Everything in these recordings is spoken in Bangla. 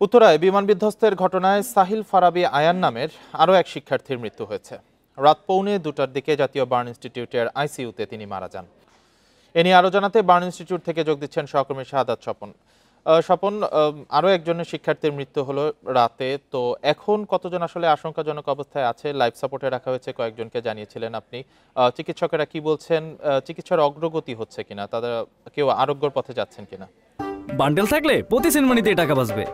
উত্তরায় বিমান বিধ্বস্তের ঘটনায় সাহিল ফারাবী আয়ান নামের আরও এক শিক্ষার্থীর মৃত্যু হয়েছে। রাত 1:45টার দিকে জাতীয় বার্ন ইনস্টিটিউটের আইসিইউতে তিনি মারা যান। এ নিয়ে আরও জানাতে বার্ন ইনস্টিটিউট থেকে যোগ দিচ্ছেন সহকর্মী শাহাদাত স্বপন। স্বপন, আরও একজনের শিক্ষার্থীর মৃত্যু হলো রাতে, তো এখন কতজন আসলে আশঙ্কাজনক অবস্থায় আছে? লাইফ সাপোর্টে রাখা হয়েছে কয়েকজনকে জানিয়েছিলেন আপনি। চিকিৎসকেরা কি বলছেন? চিকিৎসার অগ্রগতি হচ্ছে কিনা? তারা কেউ আরোগ্যর পথে যাচ্ছেন কিনা? বান্ডেল থাকলে প্রতি সেনমানিতে টাকা বাঁচবে।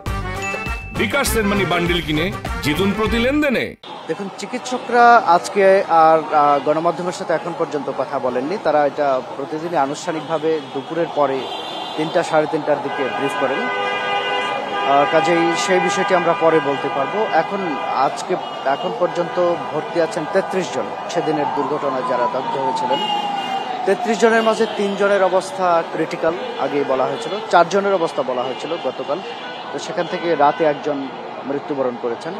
বিকাশ সেনমানি বান্ডেল কিনে জিতুন প্রতি লেনদেনে। দেখুন, চিকিৎসকরা আজকে আর গণমাধ্যমের সাথে এখন পর্যন্ত কথা বলেননি। তারা এটা প্রতিদিনই আনুষ্ঠানিকভাবে দুপুরের পরে 3টা সাড়ে 3টার দিকে ব্রিফ করেন। কাজেই সেই বিষয়টি আমরা পরে বলতে পারবো। এখন পর্যন্ত ভর্তি আছেন 33 জন সেদিনের দুর্ঘটনায় যারা দগ্ধ হয়েছিলেন। 33 জনের মাঝে 3 জনের অবস্থা ক্রিটিক্যাল আগেই বলা হয়েছিল, 4 জনের অবস্থা বলা হয়েছিল গতকাল। তো সেখান থেকে রাতে একজন মৃত্যুবরণ করেছেন।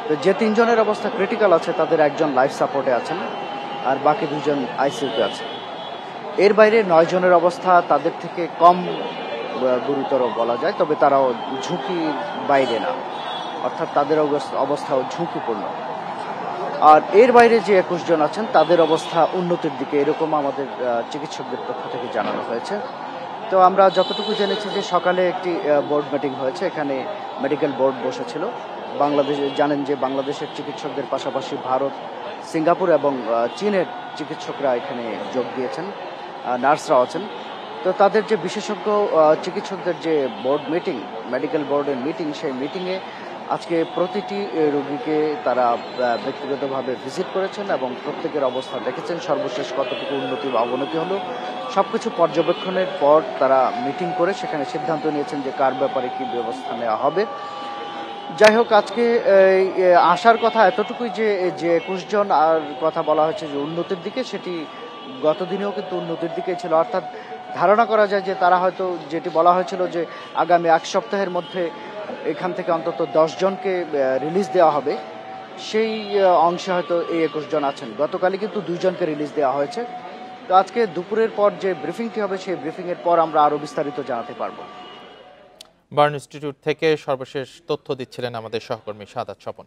তো যে 3 জনের অবস্থা ক্রিটিক্যাল আছে তাদের একজন লাইফ সাপোর্টে আছেন আর বাকি 2 জন আইসিইউতে আছেন। এর বাইরে 9 জনের অবস্থা তাদের থেকে কম গুরুতর বলা যায়, তবে তারাও ঝুঁকির বাইরে না, অর্থাৎ তাদের অবস্থাও ঝুঁকিপূর্ণ। আর এর বাইরে যে 21 জন আছেন তাদের অবস্থা উন্নতির দিকে, এরকম আমাদের চিকিৎসকদের পক্ষ থেকে জানানো হয়েছে। তো আমরা যতটুকু জেনেছি যে সকালে একটি বোর্ড মিটিং হয়েছে, এখানে মেডিকেল বোর্ড বসেছিল। বাংলাদেশে জানেন যে বাংলাদেশের চিকিৎসকদের পাশাপাশি ভারত, সিঙ্গাপুর এবং চীনের চিকিৎসকরা এখানে যোগ দিয়েছেন, নার্সরাও আছেন। তো তাদের যে বিশেষজ্ঞ চিকিৎসকদের যে বোর্ড মিটিং, মেডিকেল বোর্ডের মিটিং, সেই মিটিংয়ে আজকে প্রতিটি রোগীকে তারা ব্যক্তিগতভাবে ভিজিট করেছেন এবং প্রত্যেকের অবস্থা দেখেছেন, সর্বশেষ কতটুকু উন্নতি বা অবনতি হলো সবকিছু পর্যবেক্ষণের পর তারা মিটিং করে সেখানে সিদ্ধান্ত নিয়েছেন যে কার ব্যাপারে কি ব্যবস্থা নেওয়া হবে। যাই হোক, আজকে আসার কথা এতটুকুই যে 21 জন আর কথা বলা হয়েছে যে উন্নতির দিকে, সেটি গত দিনেও কিন্তু উন্নতির দিকে ছিল। অর্থাৎ ধারণা করা যায় যে তারা হয়তো, যেটি বলা হয়েছিল যে আগামী 1 সপ্তাহের মধ্যে এখান থেকে অন্তত 10 জনকে রিলিজ দেওয়া হবে, সেই অংশে হয়তো এই 21 জন আছেন। গতকালই কিন্তু 2 জনকে রিলিজ দেওয়া হয়েছে। তো আজকে দুপুরের পর যে ব্রিফিংটি হবে, সেই ব্রিফিংয়ের পর আমরা আরও বিস্তারিত জানাতে পারবো। বার্ন ইনস্টিটিউট থেকে সর্বশেষ তথ্য দিচ্ছিলেন আমাদের সহকর্মী শাহাদাত স্বপন।